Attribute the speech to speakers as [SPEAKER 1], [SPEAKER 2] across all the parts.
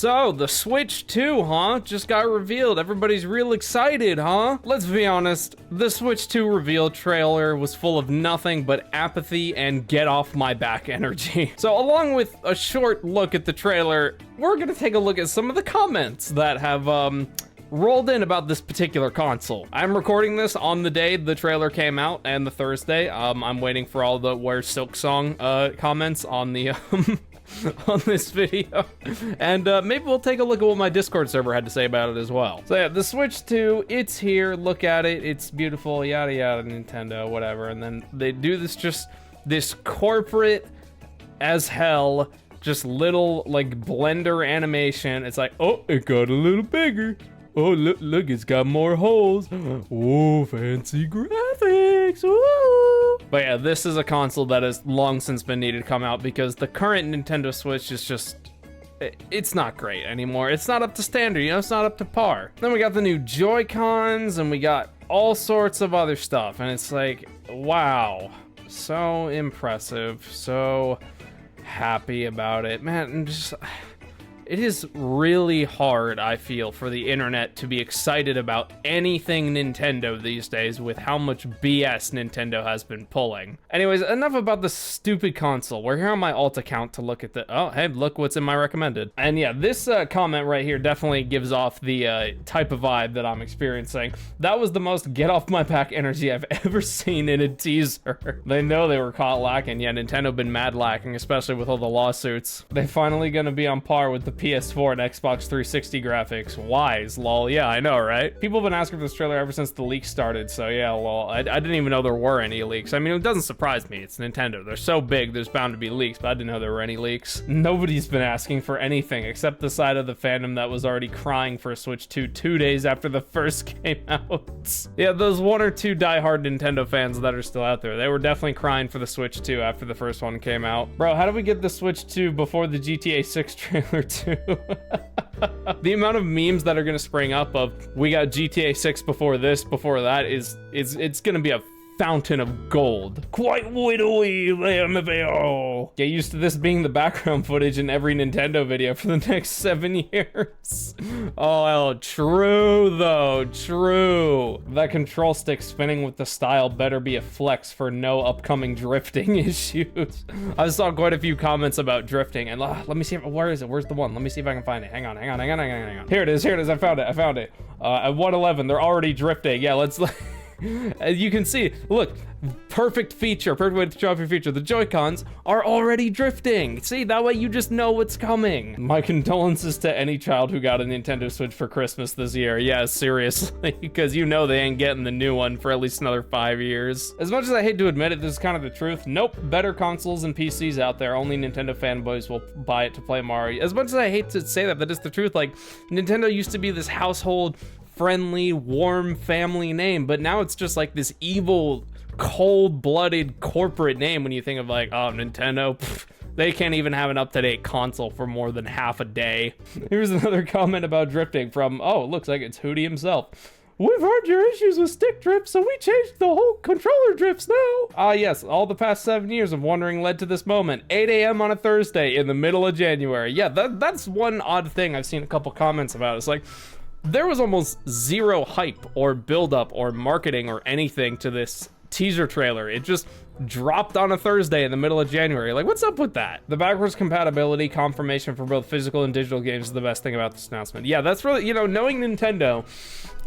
[SPEAKER 1] So, the Switch 2, huh? Just got revealed. Everybody's real excited, huh? Let's be honest, the Switch 2 reveal trailer was full of nothing but apathy and get off my back energy. So, along with a short look at the trailer, we're gonna take a look at some of the comments that have, rolled in about this particular console. I'm recording this on the day the trailer came out, and the Thursday. I'm waiting for all the Where's Silk Song comments on the on this video, and maybe we'll take a look at what my Discord server had to say about it as well. So yeah, the Switch 2, it's here. Look at it. It's beautiful. Yada yada. Nintendo, whatever. And then they do this corporate as hell, just little like Blender animation. It's like, oh, it got a little bigger. Oh, look, it's got more holes. Oh, fancy graphics. Ooh. But yeah, this is a console that has long since been needed to come out because the current Nintendo Switch is just, it's not great anymore. It's not up to standard, you know, it's not up to par. Then we got the new Joy-Cons and we got all sorts of other stuff. And it's like, wow, so impressive, so happy about it. Man, just... It is really hard, I feel, for the internet to be excited about anything Nintendo these days with how much BS Nintendo has been pulling. Anyways, enough about the stupid console. We're here on my alt account to look at the... Oh, hey, look what's in my recommended. And yeah, this comment right here definitely gives off the type of vibe that I'm experiencing. That was the most get off my back energy I've ever seen in a teaser. They know they were caught lacking. Yeah, Nintendo been mad lacking, especially with all the lawsuits. They finally gonna be on par with the PS4 and Xbox 360 graphics. Wise, lol. Yeah, I know, right? People have been asking for this trailer ever since the leaks started, so yeah, lol. I didn't even know there were any leaks. I mean, it doesn't surprise me. It's Nintendo. They're so big, there's bound to be leaks, but I didn't know there were any leaks. Nobody's been asking for anything except the side of the fandom that was already crying for a Switch 2 2 days after the first came out. Yeah, those one or two diehard Nintendo fans that are still out there, they were definitely crying for the Switch 2 after the first one came out. Bro, how did we get the Switch 2 before the GTA 6 trailer too? The amount of memes that are gonna spring up of we got GTA 6 before this, before that it's gonna be a fountain of gold. Quite widowy, LMFAO. Get used to this being the background footage in every Nintendo video for the next 7 years. Oh, true though, true. That control stick spinning with the style better be a flex for no upcoming drifting issues. I saw quite a few comments about drifting, and let me see, where is it? Where's the one? Let me see if I can find it. Hang on. Here it is, I found it. At 111, they're already drifting. Yeah, let's... As you can see, look, perfect way to show off your feature. The Joy-Cons are already drifting. See, that way you just know what's coming. My condolences to any child who got a Nintendo Switch for Christmas this year. Yeah, seriously, because you know they ain't getting the new one for at least another 5 years. As much as I hate to admit it, this is kind of the truth. Nope, better consoles and PCs out there. Only Nintendo fanboys will buy it to play Mario. As much as I hate to say that is the truth. Like, Nintendo used to be this household friendly, warm family name, but now it's just like this evil, cold-blooded corporate name when you think of like, oh, Nintendo, pfft, they can't even have an up-to-date console for more than half a day. Here's another comment about drifting from, oh, it looks like it's Hootie himself. We've heard your issues with stick drift, so we changed the whole controller drifts now. Ah, yes, all the past 7 years of wondering led to this moment. 8 a.m. on a Thursday in the middle of January. Yeah, that's one odd thing I've seen a couple comments about. It's like, there was almost zero hype or build-up or marketing or anything to this teaser trailer. It just dropped on a Thursday in the middle of January. Like, what's up with that? The backwards compatibility confirmation for both physical and digital games is the best thing about this announcement. Yeah, that's really, you know, knowing Nintendo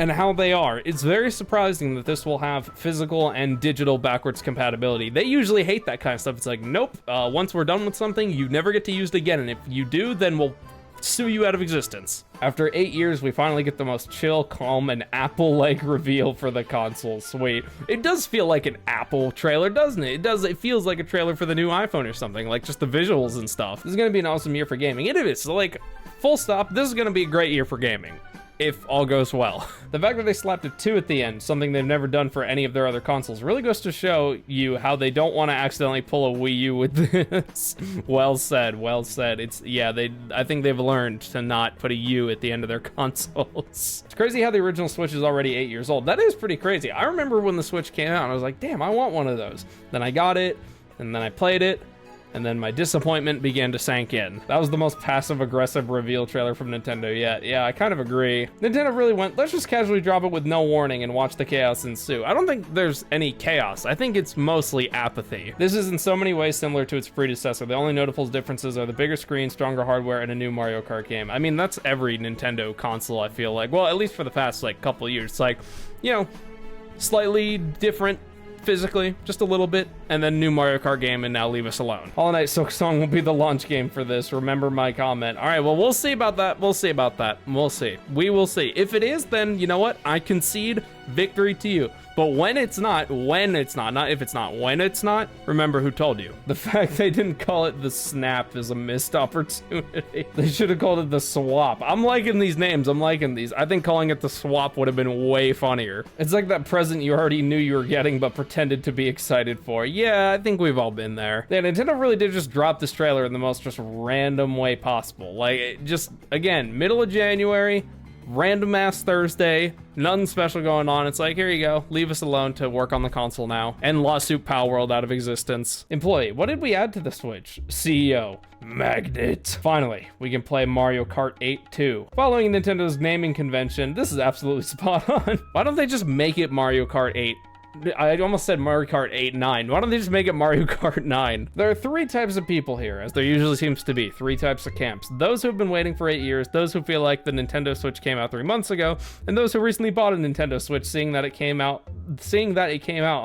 [SPEAKER 1] and how they are, it's very surprising that this will have physical and digital backwards compatibility. They usually hate that kind of stuff. It's like, nope, once we're done with something, you never get to use it again, and if you do, then we'll sue you out of existence. After 8 years, we finally get the most chill, calm, and Apple-like reveal for the console. Sweet. It does feel like an Apple trailer, doesn't it? It feels like a trailer for the new iPhone or something, like just the visuals and stuff. This is gonna be an awesome year for gaming. It is, so like, full stop, this is gonna be a great year for gaming. if all goes well. The fact that they slapped a 2 at the end, something they've never done for any of their other consoles, really goes to show you how they don't want to accidentally pull a Wii U with this. Well said, well said. I think they've learned to not put a U at the end of their consoles. It's crazy how the original Switch is already 8 years old. That is pretty crazy. I remember when the Switch came out and I was like, damn, I want one of those. Then I got it, and then I played it, And then my disappointment began to sink in. That was the most passive-aggressive reveal trailer from Nintendo yet. Yeah, I kind of agree. Nintendo really went, let's just casually drop it with no warning and watch the chaos ensue. I don't think there's any chaos. I think it's mostly apathy. This is in so many ways similar to its predecessor. The only notable differences are the bigger screen, stronger hardware, and a new Mario Kart game. I mean, that's every Nintendo console, I feel like. Well, at least for the past, like, couple years. It's like, you know, slightly different physically, just a little bit, and then new Mario Kart game, and now leave us alone. Hollow Knight Silk Song will be the launch game for this. Remember my comment. All right, well, we'll see about that. We'll see about that. We'll see. We will see. If it is, then you know what? I concede victory to you. But when it's not, not if it's not, when it's not, remember who told you. The fact they didn't call it the Snap is a missed opportunity. They should have called it the Swap. I'm liking these names. I'm liking these. I think calling it the Swap would have been way funnier. It's like that present you already knew you were getting but pretended to be excited for. Yeah, I think we've all been there. Yeah, Nintendo really did just drop this trailer in the most just random way possible. Like, it just, again, middle of January, random ass Thursday, nothing special going on. It's like, here you go, leave us alone to work on the console now. And lawsuit Pal World out of existence. Employee, what did we add to the Switch? CEO, magnet. Finally, we can play Mario Kart 8 too. Following Nintendo's naming convention, this is absolutely spot on. Why don't they just make it Mario Kart 8? I almost said Mario Kart 8, 9. Why don't they just make it Mario Kart 9? There are 3 types of people here, as there usually seems to be. 3 types of camps. Those who have been waiting for 8 years, those who feel like the Nintendo Switch came out 3 months ago, and those who recently bought a Nintendo Switch seeing that it came out on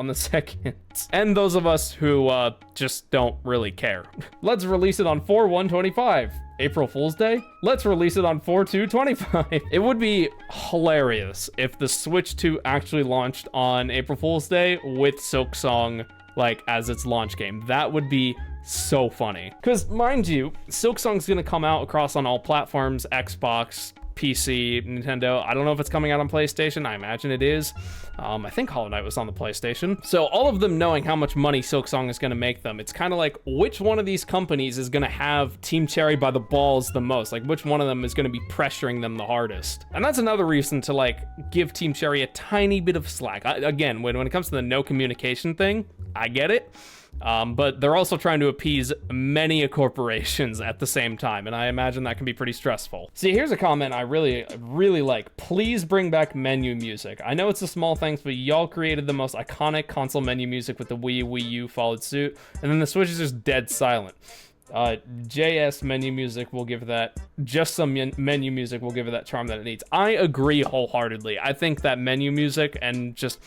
[SPEAKER 1] the 2nd. And those of us who just don't really care. Let's release it on 4/1/25. April Fool's Day? Let's release it on 4/2/25. It would be hilarious if the Switch 2 actually launched on April Fool's Day with Silk Song, like, as its launch game. That would be so funny. Because, mind you, Silk Song's gonna come out across on all platforms, Xbox, PC, Nintendo. I don't know if it's coming out on PlayStation. I imagine it is. I think Hollow Knight was on the PlayStation. So all of them knowing how much money Silk Song is going to make them, it's kind of like, which one of these companies is going to have Team Cherry by the balls the most? Like, which one of them is going to be pressuring them the hardest? And that's another reason to, like, give Team Cherry a tiny bit of slack. Again, when it comes to the no communication thing, I get it. But they're also trying to appease many corporations at the same time, and I imagine that can be pretty stressful. See, here's a comment I really, really like. Please bring back menu music. I know it's the small things, but y'all created the most iconic console menu music with the Wii U followed suit, and then the Switch is just dead silent. JS menu music will give that, just some menu music will give it that charm that it needs. I agree wholeheartedly. I think that menu music and just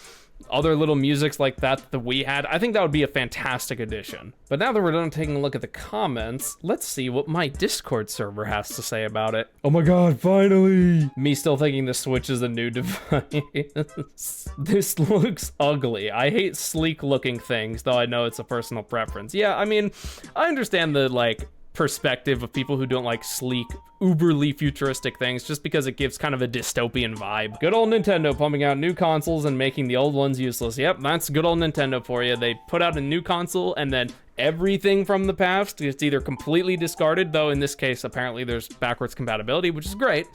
[SPEAKER 1] other little musics like that we had, I think that would be a fantastic addition. But now that we're done taking a look at the comments, let's see what my Discord server has to say about it. Oh my god, finally! Me still thinking the Switch is a new device. This looks ugly. I hate sleek looking things, though I know it's a personal preference. Yeah, I mean, I understand the, like, perspective of people who don't like sleek, uberly futuristic things just because it gives kind of a dystopian vibe. Good old Nintendo pumping out new consoles and making the old ones useless. Yep, that's good old Nintendo for you. They put out a new console and then everything from the past is either completely discarded, though in this case apparently there's backwards compatibility, which is great.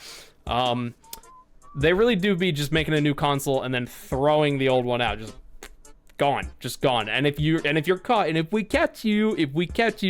[SPEAKER 1] They really do be just making a new console and then throwing the old one out, just gone. And if you're caught, and if we catch you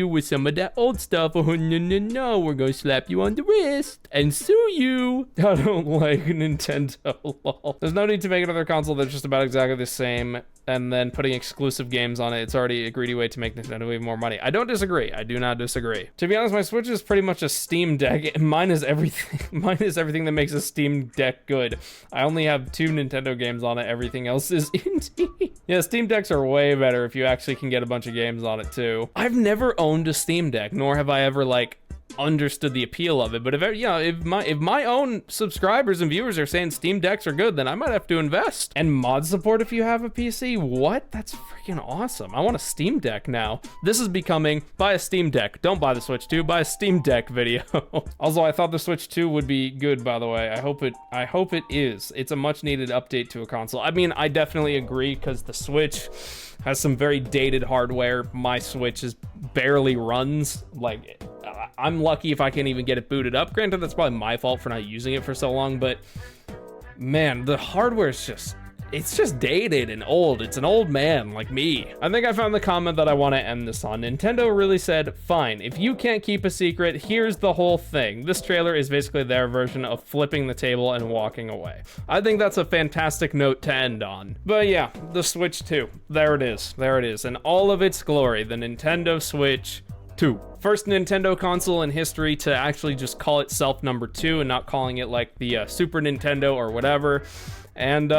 [SPEAKER 1] with some of that old stuff, oh no, we're gonna slap you on the wrist and sue you. I don't like Nintendo, lol. There's no need to make another console that's just about exactly the same and then putting exclusive games on it. It's already a greedy way to make Nintendo even more money. I don't disagree. I do not disagree. To be honest, my Switch is pretty much a Steam Deck. Mine is everything. Mine is everything that makes a Steam Deck good. I only have 2 Nintendo games on it. Everything else is indie. Yeah, Steam Decks are way better if you actually can get a bunch of games on it too. I've never owned a Steam Deck, nor have I ever, like, understood the appeal of it, but if my own subscribers and viewers are saying Steam Decks are good, then I might have to invest. And mod support if you have a PC? What? That's freaking awesome. I want a Steam Deck now. This is becoming buy a Steam Deck, don't buy the Switch 2, buy a Steam Deck video. Also, I thought the Switch 2 would be good, by the way. I hope it is. It's a much needed update to a console. I mean, I definitely agree because the Switch has some very dated hardware. My Switch barely runs. Like, I'm lucky if I can even get it booted up. Granted, that's probably my fault for not using it for so long, but man, the hardware is just, it's just dated and old. It's an old man like me. I think I found the comment that I want to end this on. Nintendo really said, fine, if you can't keep a secret, here's the whole thing. This trailer is basically their version of flipping the table and walking away. I think that's a fantastic note to end on. But yeah, the Switch 2. There it is. There it is. In all of its glory, the Nintendo Switch 2. First Nintendo console in history to actually just call itself number 2 and not calling it like the Super Nintendo or whatever. And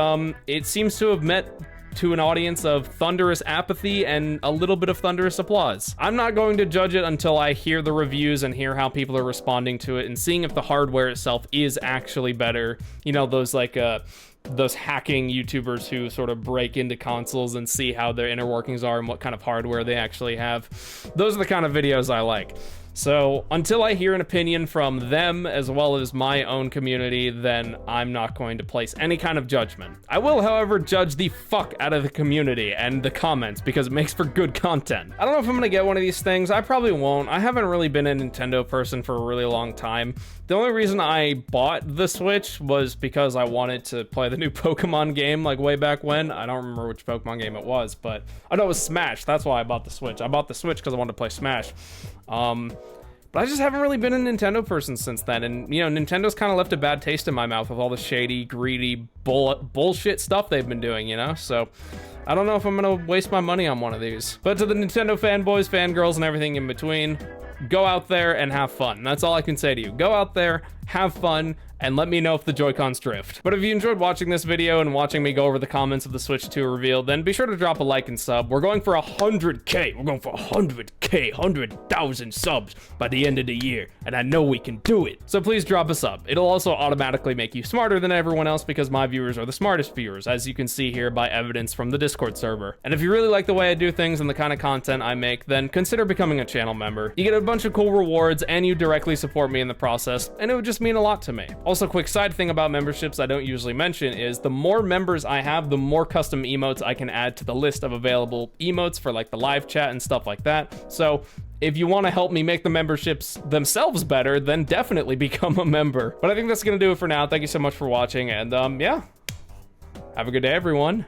[SPEAKER 1] it seems to have met to an audience of thunderous apathy and a little bit of thunderous applause. I'm not going to judge it until I hear the reviews and hear how people are responding to it and seeing if the hardware itself is actually better. You know, those like those hacking YouTubers who sort of break into consoles and see how their inner workings are and what kind of hardware they actually have. Those are the kind of videos I like. So until I hear an opinion from them as well as my own community, then I'm not going to place any kind of judgment. I will, however, judge the fuck out of the community and the comments because it makes for good content. I don't know if I'm gonna get one of these things. I probably won't. I haven't really been a Nintendo person for a really long time. The only reason I bought the Switch was because I wanted to play the new Pokemon game like way back when. I don't remember which Pokemon game it was, but I know it was Smash. That's why I bought the Switch. I bought the Switch because I wanted to play Smash. But I just haven't really been a Nintendo person since then. And, you know, Nintendo's kind of left a bad taste in my mouth with all the shady, greedy, bullshit stuff they've been doing, you know? So I don't know if I'm going to waste my money on one of these. But to the Nintendo fanboys, fangirls, and everything in between, go out there and have fun. That's all I can say to you. Go out there, have fun, and let me know if the Joy-Cons drift. But if you enjoyed watching this video and watching me go over the comments of the Switch 2 reveal, then be sure to drop a like and sub. We're going for 100K. We're going for 100K, 100,000 subs by the end of the year, and I know we can do it. So please drop a sub. It'll also automatically make you smarter than everyone else because my viewers are the smartest viewers, as you can see here by evidence from the Discord server. And if you really like the way I do things and the kind of content I make, then consider becoming a channel member. You get a bunch of cool rewards, and you directly support me in the process, and it would just mean a lot to me. Also, quick side thing about memberships I don't usually mention is the more members I have, the more custom emotes I can add to the list of available emotes for like the live chat and stuff like that. So if you want to help me make the memberships themselves better, then definitely become a member. But I think that's gonna do it for now. Thank you so much for watching, and yeah, have a good day, everyone.